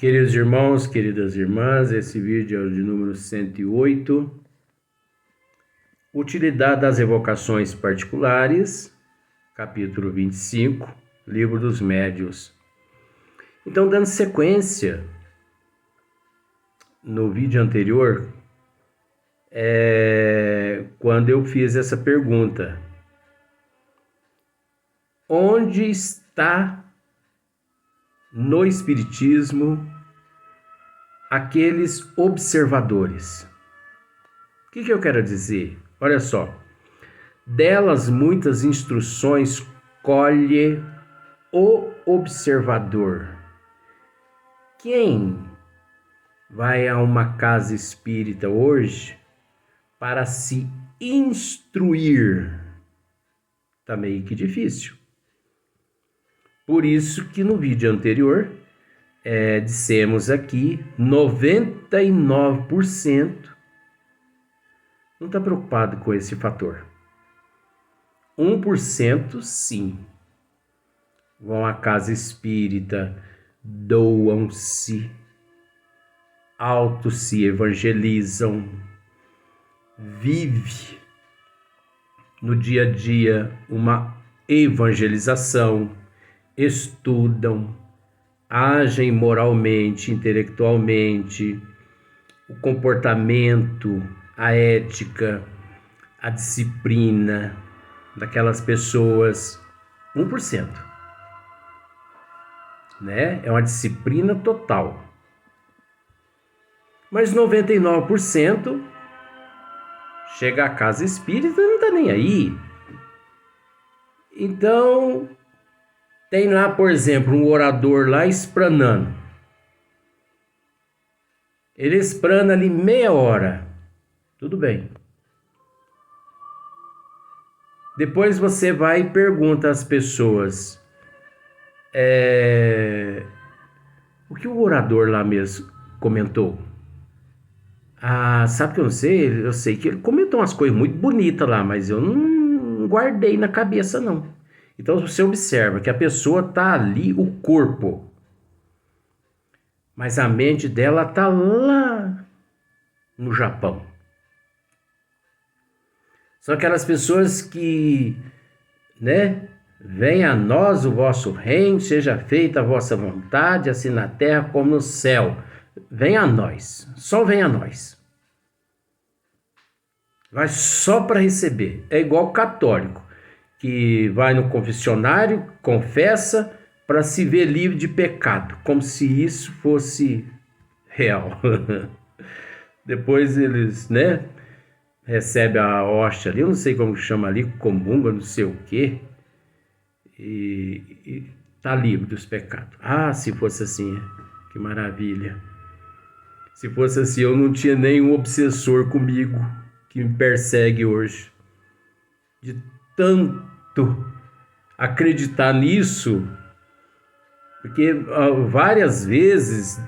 Queridos irmãos, queridas irmãs, esse vídeo é o de número 108. Utilidade das evocações particulares, capítulo 25, Livro dos Médiuns. Então, dando sequência, no vídeo anterior, quando eu fiz essa pergunta: onde está no Espiritismo aqueles observadores? O que eu quero dizer? Olha só, delas muitas instruções colhe o observador. Quem vai a uma casa espírita hoje para se instruir? Tá meio que difícil. Por isso que no vídeo anterior dissemos aqui 99% não está preocupado com esse fator. 1% sim. Vão à casa espírita, doam-se, auto-se evangelizam, vive no dia a dia uma evangelização, estudam, agem moralmente, intelectualmente, o comportamento, a ética, a disciplina daquelas pessoas. 1%. Né? É uma disciplina total. Mas 99% chega à casa espírita e não está nem aí. Então, tem lá, por exemplo, um orador lá espranando. Ele esprana ali meia hora. Tudo bem. Depois você vai e pergunta às pessoas: o que o orador lá mesmo comentou? Ah, sabe que eu não sei? Eu sei que ele comentou umas coisas muito bonitas lá, mas eu não guardei na cabeça, não. Então você observa que a pessoa está ali, o corpo, mas a mente dela está lá no Japão. São aquelas pessoas que, venha a nós o vosso reino, seja feita a vossa vontade, assim na terra como no céu. Venha a nós, só venha a nós. Vai só para receber. É igual o católico, que vai no confessionário, confessa, para se ver livre de pecado, como se isso fosse real. Depois eles, recebe a hóstia ali, eu não sei como chama ali, comunga, não sei o quê, e tá livre dos pecados. Ah, se fosse assim, que maravilha. Se fosse assim, eu não tinha nenhum obsessor comigo que me persegue hoje. De tanto acreditar nisso, porque várias vezes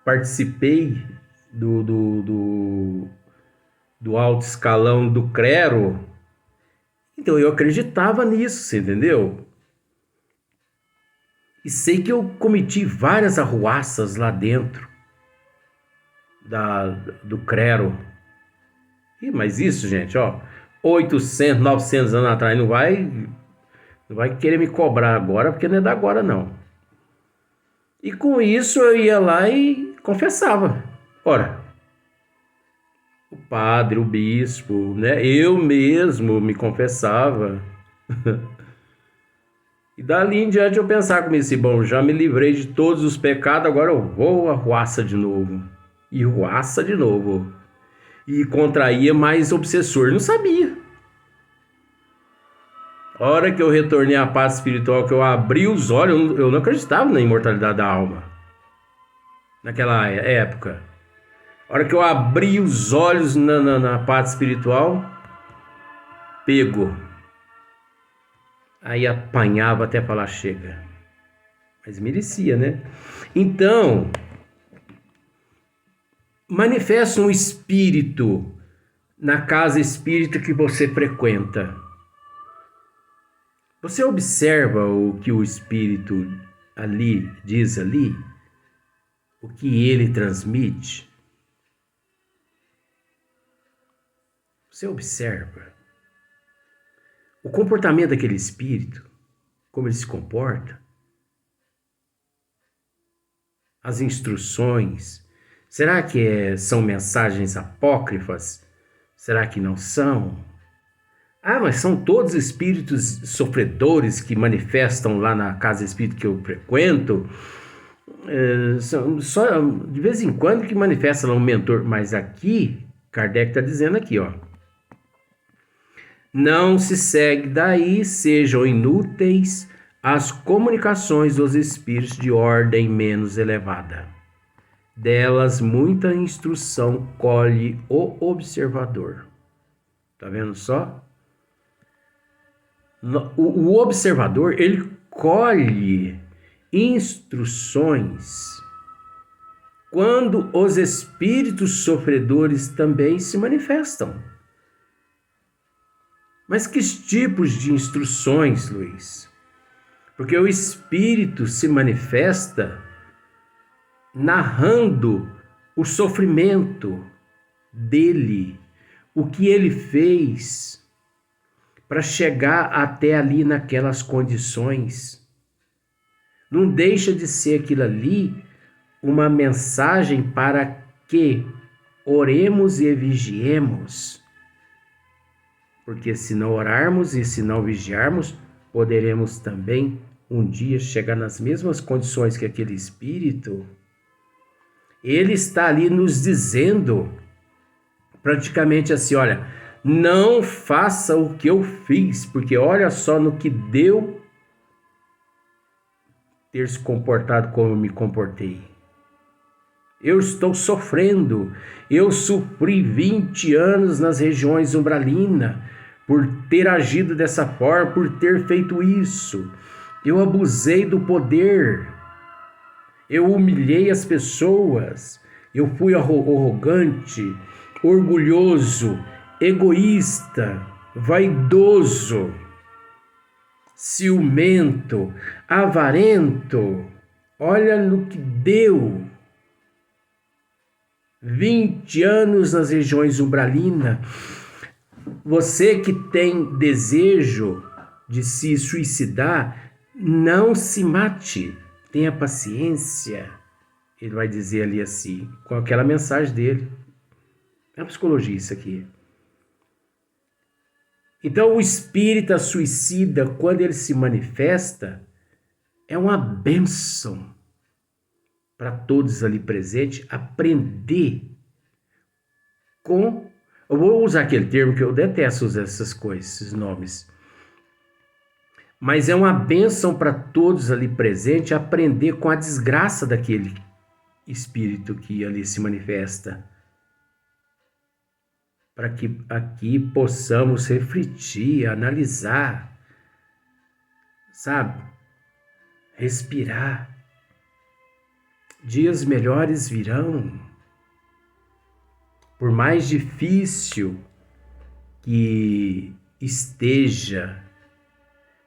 participei do alto escalão do clero, então eu acreditava nisso, você entendeu? E sei que eu cometi várias arruaças lá dentro do clero. Mas isso, gente, 800, 900 anos atrás, não vai querer me cobrar agora, porque não é da agora, não. E com isso eu ia lá e confessava. Ora, o padre, o bispo, eu mesmo me confessava. E dali em diante eu pensava comigo assim: bom, já me livrei de todos os pecados, agora eu vou arruaça de novo. E arruaça de novo. E contraía mais obsessor. Não sabia. A hora que eu retornei à paz espiritual, que eu abri os olhos, eu não acreditava na imortalidade da alma. Naquela época. A hora que eu abri os olhos na parte espiritual, pego. Aí apanhava até falar chega. Mas merecia, né? Então, manifesta um espírito na casa espírita que você frequenta. Você observa o que o espírito ali diz ali? o que ele transmite, você observa o comportamento daquele espírito, como ele se comporta, as instruções. Será que são mensagens apócrifas? Será que não são? Ah, mas são todos espíritos sofredores que manifestam lá na casa espírita que eu frequento? Só de vez em quando que manifesta lá um mentor. Mas aqui, Kardec está dizendo aqui, ó. Não se segue daí, sejam inúteis as comunicações dos espíritos de ordem menos elevada. Delas muita instrução colhe o observador. Tá vendo só? O observador, ele colhe instruções quando os espíritos sofredores também se manifestam. Mas que tipos de instruções, Luiz? Porque o espírito se manifesta narrando o sofrimento dele, o que ele fez para chegar até ali naquelas condições. Não deixa de ser aquilo ali uma mensagem para que oremos e vigiemos. Porque se não orarmos e se não vigiarmos, poderemos também um dia chegar nas mesmas condições que aquele espírito. Ele está ali nos dizendo praticamente assim, olha, não faça o que eu fiz, porque olha só no que deu ter se comportado como eu me comportei. Eu estou sofrendo, eu sofri 20 anos nas regiões umbralinas por ter agido dessa forma, por ter feito isso. Eu abusei do poder. Eu humilhei as pessoas, eu fui arrogante, orgulhoso, egoísta, vaidoso, ciumento, avarento. Olha no que deu. 20 anos nas regiões umbralinas. Você que tem desejo de se suicidar, não se mate. Tenha paciência, ele vai dizer ali assim, com aquela mensagem dele. É a psicologia isso aqui. Então o espírita suicida, quando ele se manifesta, é uma bênção para todos ali presentes aprender com... Eu vou usar aquele termo que eu detesto usar essas coisas, esses nomes. Mas é uma bênção para todos ali presentes aprender com a desgraça daquele espírito que ali se manifesta. Para que aqui possamos refletir, analisar, sabe? Respirar. Dias melhores virão. Por mais difícil que esteja,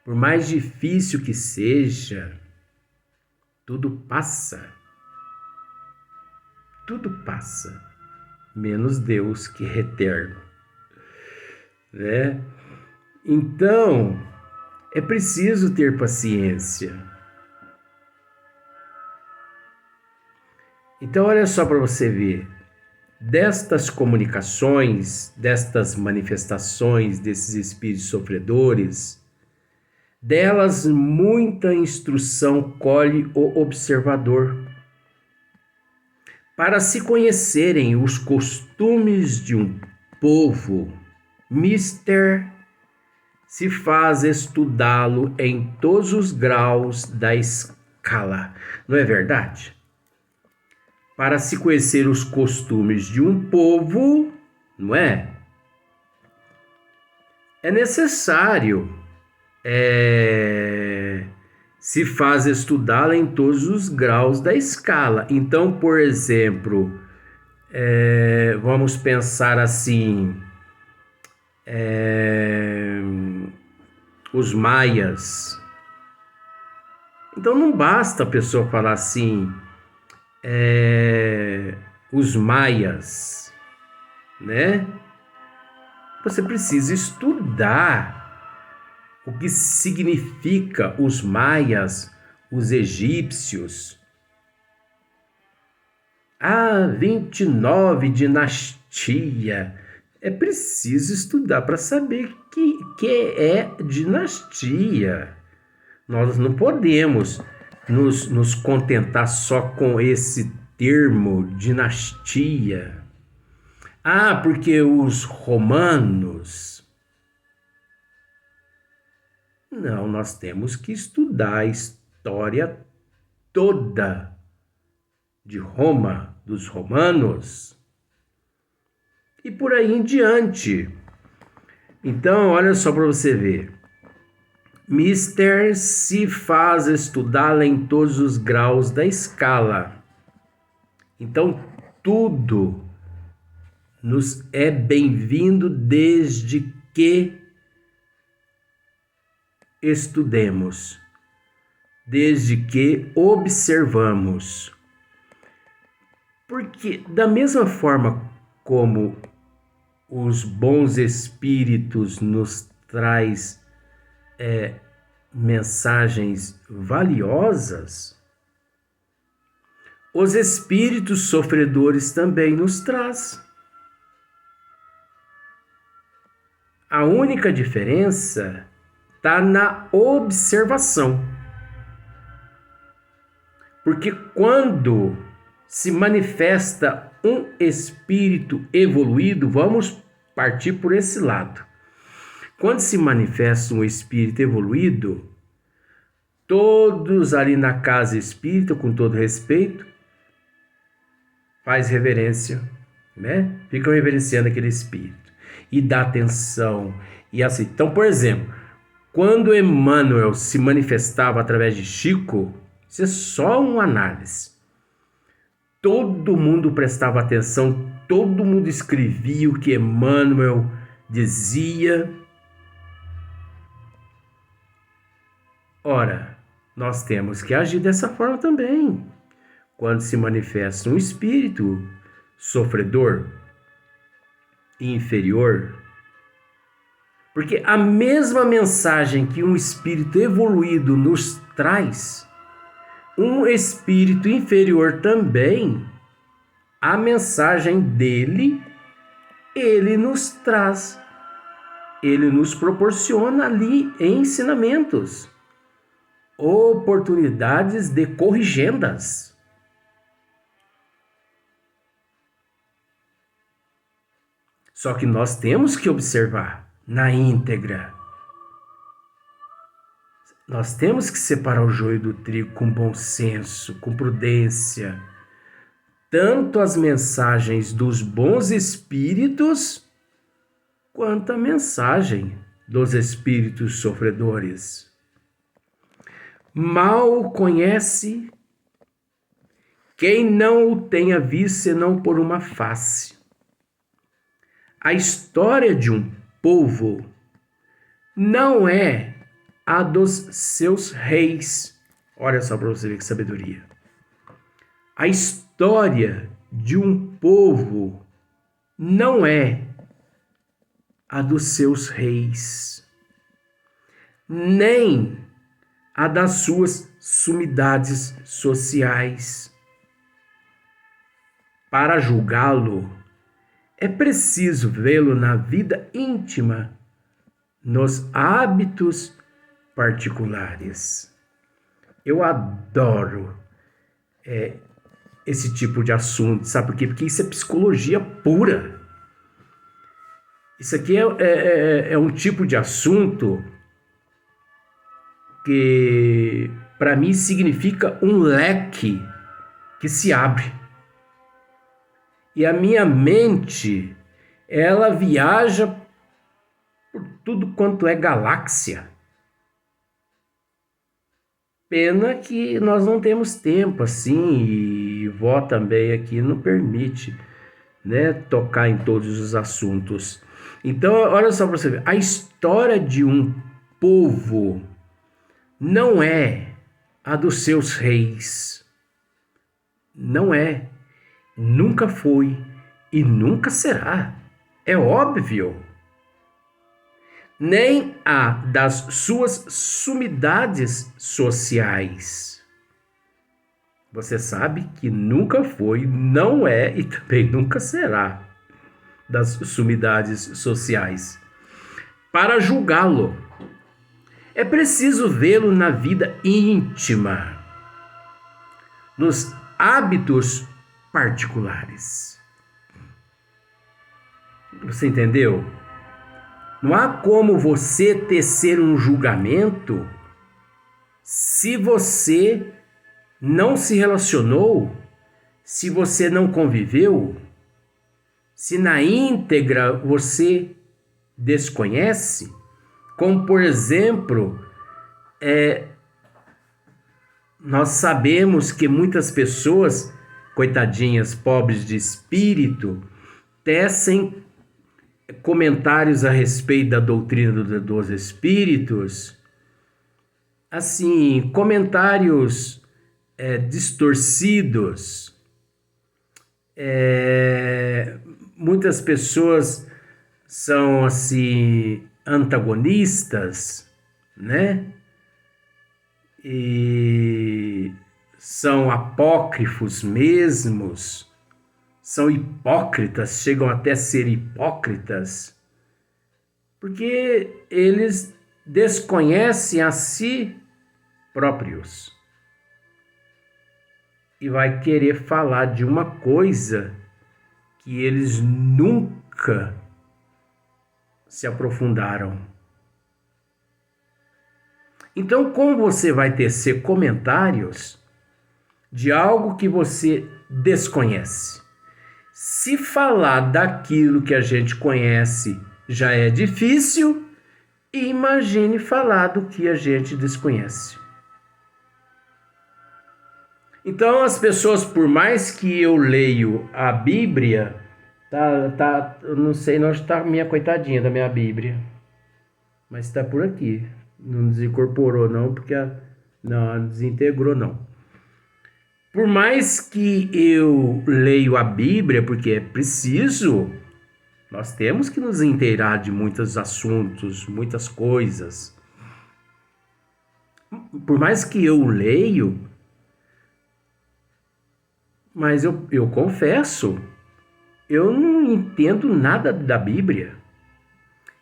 por mais difícil que seja, tudo passa. Tudo passa, menos Deus que é eterno, né? Então, é preciso ter paciência. Então, olha só para você ver, destas comunicações, destas manifestações desses espíritos sofredores, delas muita instrução colhe o observador, para se conhecerem os costumes de um povo. Se faz estudá-lo em todos os graus da escala. Não é verdade? Para se conhecer os costumes de um povo, não é? É necessário se faz estudá-la em todos os graus da escala. Então, por exemplo, vamos pensar assim, os maias. Então não basta a pessoa falar assim, os maias, né? Você precisa estudar o que significa os maias, os egípcios. 29 dinastia. É preciso estudar para saber que é dinastia. Nós não podemos nos contentar só com esse termo dinastia. Porque os romanos. Não, nós temos que estudar a história toda de Roma, dos romanos, e por aí em diante. Então, olha só para você ver. Mister se faz estudá-la em todos os graus da escala. Então, tudo nos é bem-vindo desde que estudemos, desde que observamos. Porque da mesma forma como os bons espíritos nos traz mensagens valiosas, os espíritos sofredores também nos traz. A única diferença está na observação. Porque quando se manifesta um espírito evoluído, vamos partir por esse lado. Quando se manifesta um espírito evoluído, todos ali na casa espírita, com todo respeito, faz reverência, né? Ficam reverenciando aquele espírito e dá atenção e assim. Então, por exemplo, quando Emmanuel se manifestava através de Chico, isso é só uma análise. Todo mundo prestava atenção, todo mundo escrevia o que Emmanuel dizia. Ora, nós temos que agir dessa forma também. Quando se manifesta um espírito sofredor e inferior, porque a mesma mensagem que um espírito evoluído nos traz, um espírito inferior também, a mensagem dele, ele nos traz. Ele nos proporciona ali ensinamentos, oportunidades de corrigendas. Só que nós temos que observar na íntegra. Nós temos que separar o joio do trigo com bom senso, com prudência. Tanto as mensagens dos bons espíritos, quanto a mensagem dos espíritos sofredores. Mal conhece quem não o tenha visto senão por uma face. A história de um povo não é a dos seus reis. Olha só para você ver que sabedoria. A história de um povo não é a dos seus reis, nem a das suas sumidades sociais. Para julgá-lo, é preciso vê-lo na vida íntima, nos hábitos particulares. Eu adoro esse tipo de assunto, sabe por quê? Porque isso é psicologia pura. Isso aqui é um tipo de assunto que, para mim, significa um leque que se abre. E a minha mente, ela viaja por tudo quanto é galáxia. Pena que nós não temos tempo assim, e vó também aqui não permite, né, tocar em todos os assuntos. Então, olha só para você ver, a história de um povo não é a dos seus reis, Não é, nunca foi e nunca será. É óbvio. Nem a das suas sumidades sociais. Você sabe que nunca foi, não é e também nunca será das sumidades sociais. Para julgá-lo, é preciso vê-lo na vida íntima, nos hábitos particulares. Você entendeu? Não há como você tecer um julgamento se você não se relacionou, se você não conviveu, se na íntegra você desconhece, como por exemplo, nós sabemos que muitas pessoas, coitadinhas, pobres de espírito, tecem comentários a respeito da doutrina dos espíritos, assim, comentários distorcidos. Muitas pessoas são assim antagonistas, né? E são apócrifos mesmos, são hipócritas, chegam até a ser hipócritas, porque eles desconhecem a si próprios e vai querer falar de uma coisa que eles nunca se aprofundaram. Então, como você vai tecer comentários de algo que você desconhece? Se falar daquilo que a gente conhece já é difícil, imagine falar do que a gente desconhece. Então, as pessoas, por mais que eu leio a Bíblia, eu não sei onde está a minha coitadinha da minha Bíblia, mas está por aqui. Não desincorporou não, porque não desintegrou não. Por mais que eu leio a Bíblia, porque é preciso, nós temos que nos inteirar de muitos assuntos, muitas coisas. Por mais que eu leio, mas eu confesso, eu não entendo nada da Bíblia.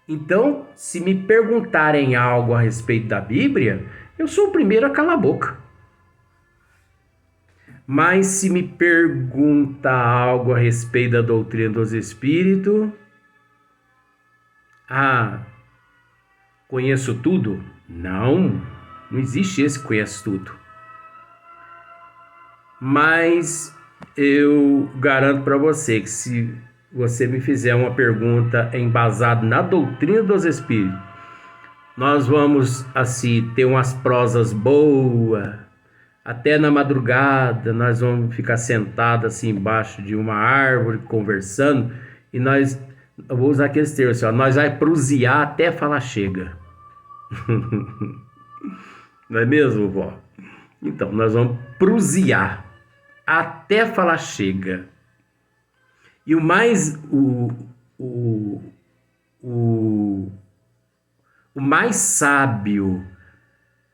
Então, se me perguntarem algo a respeito da Bíblia, eu sou o primeiro a calar a boca. Mas se me pergunta algo a respeito da doutrina dos espíritos, conheço tudo? Não existe esse conhece tudo. Mas eu garanto para você que se você me fizer uma pergunta embasada na doutrina dos espíritos, nós vamos assim ter umas prosas boas, até na madrugada nós vamos ficar sentados assim embaixo de uma árvore conversando e eu vou usar aqueles termos assim, nós vai prosear até falar chega. Não é mesmo, vó? Então, nós vamos prosear até falar chega. E o mais sábio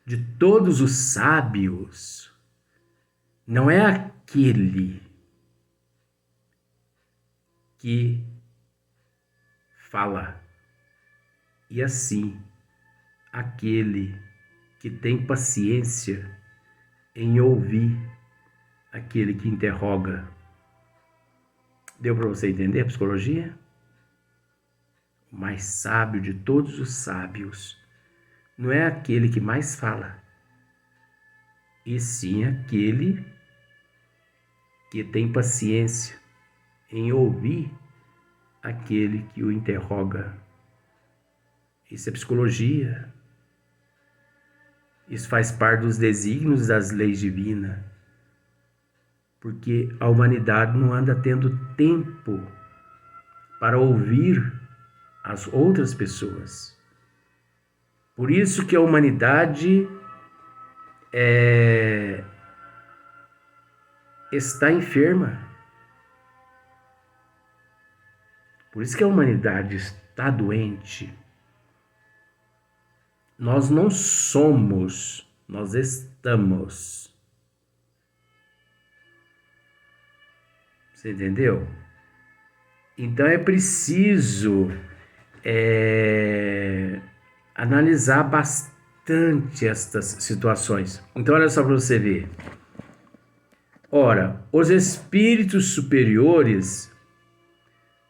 de todos os sábios não é aquele que fala, e assim aquele que tem paciência em ouvir aquele que interroga. Deu para você entender a psicologia? O mais sábio de todos os sábios não é aquele que mais fala, e sim aquele que tem paciência em ouvir aquele que o interroga. Isso é psicologia. Isso faz parte dos desígnios das leis divinas. Porque a humanidade não anda tendo tempo para ouvir as outras pessoas. Por isso que a humanidade está enferma. Por isso que a humanidade está doente. Nós não somos, nós estamos. Você entendeu? Então é preciso analisar bastante estas situações. Então olha só para você ver. Ora, os espíritos superiores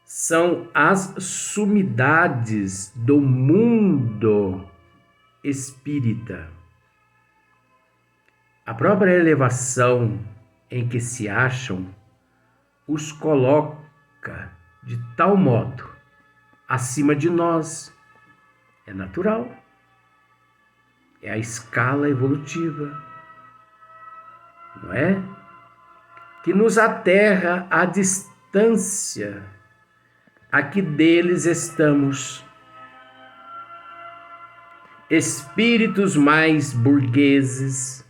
são as sumidades do mundo espírita. A própria elevação em que se acham os coloca de tal modo acima de nós. É natural. É a escala evolutiva, não é? Que nos aterra à distância a que deles estamos. Espíritos mais burgueses,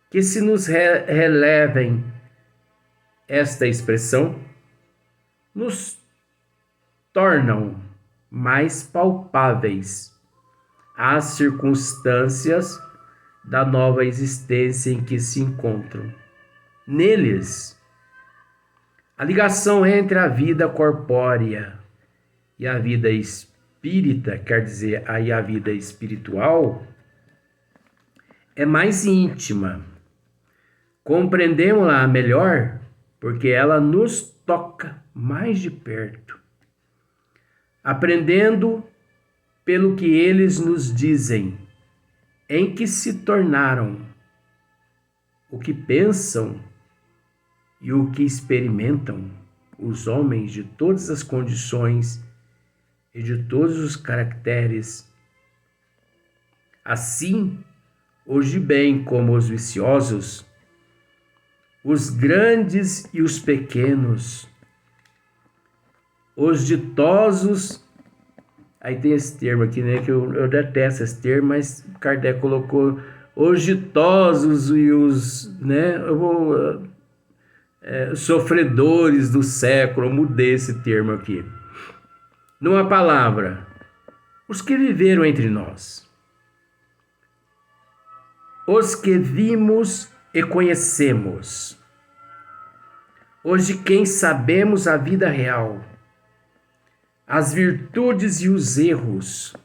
que se nos relevem esta expressão, nos tornam mais palpáveis as circunstâncias da nova existência em que se encontram. Neles, a ligação entre a vida corpórea e a vida espírita, quer dizer, aí a vida espiritual, é mais íntima. Compreendemos-la melhor porque ela nos toca mais de perto. Aprendendo pelo que eles nos dizem, em que se tornaram, o que pensam e o que experimentam os homens de todas as condições e de todos os caracteres. Assim, os de bem como os viciosos, os grandes e os pequenos, os ditosos. Aí tem esse termo aqui, né, que eu detesto esse termo, mas Kardec colocou os ditosos e os, né, sofredores do século. Eu mudei esse termo aqui. Numa palavra, os que viveram entre nós, os que vimos e conhecemos, os de quem sabemos a vida real, as virtudes e os erros.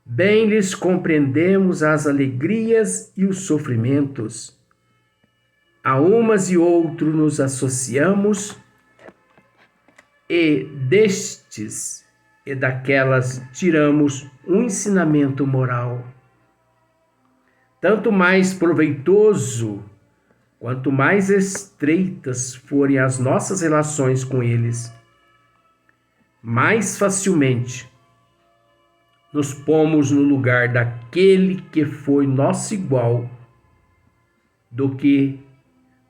Bem lhes compreendemos as alegrias e os sofrimentos. A umas e outros nos associamos, e destes e daquelas tiramos um ensinamento moral. Tanto mais proveitoso, quanto mais estreitas forem as nossas relações com eles, mais facilmente nos pomos no lugar daquele que foi nosso igual, do que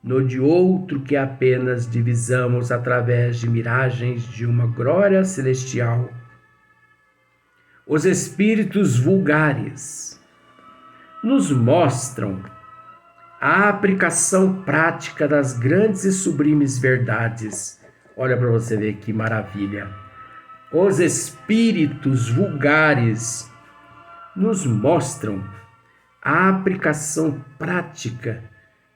no de outro que apenas divisamos através de miragens de uma glória celestial. Os espíritos vulgares nos mostram a aplicação prática das grandes e sublimes verdades. Olha para você ver que maravilha. Os espíritos vulgares nos mostram a aplicação prática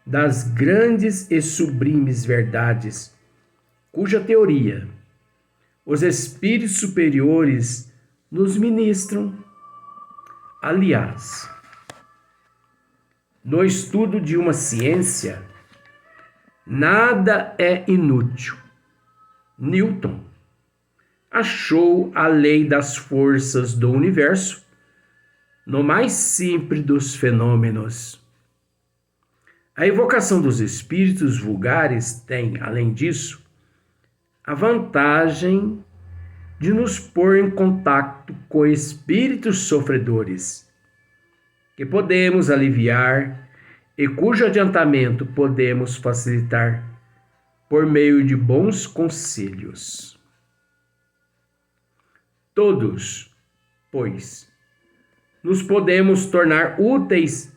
das grandes e sublimes verdades, cuja teoria os espíritos superiores nos ministram. Aliás, no estudo de uma ciência, nada é inútil. Newton achou a lei das forças do universo no mais simples dos fenômenos. A evocação dos espíritos vulgares tem, além disso, a vantagem de nos pôr em contato com espíritos sofredores, que podemos aliviar e cujo adiantamento podemos facilitar por meio de bons conselhos. Todos, pois, nos podemos tornar úteis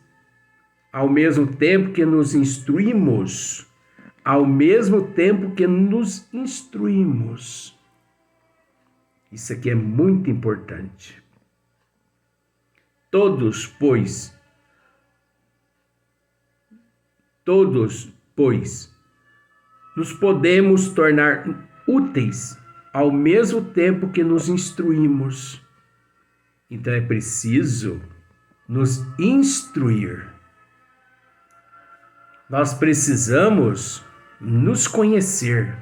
ao mesmo tempo que nos instruímos. Ao mesmo tempo que nos instruímos. Isso aqui é muito importante. Todos, pois, nos podemos tornar úteis ao mesmo tempo que nos instruímos. Então é preciso nos instruir. Nós precisamos nos conhecer.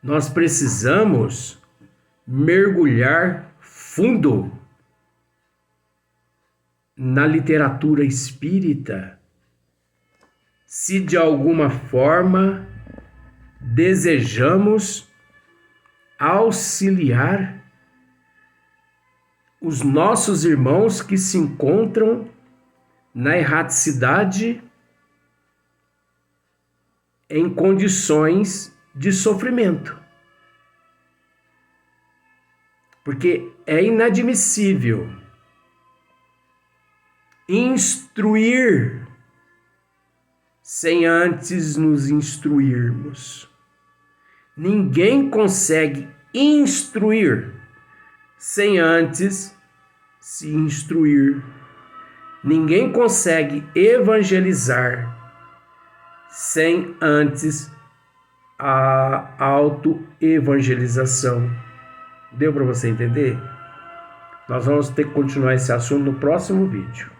Nós precisamos mergulhar fundo na literatura espírita, se de alguma forma desejamos auxiliar os nossos irmãos que se encontram na erraticidade em condições de sofrimento. Porque é inadmissível instruir sem antes nos instruirmos. Ninguém consegue instruir sem antes se instruir. Ninguém consegue evangelizar sem antes a autoevangelização. Deu para você entender? Nós vamos ter que continuar esse assunto no próximo vídeo.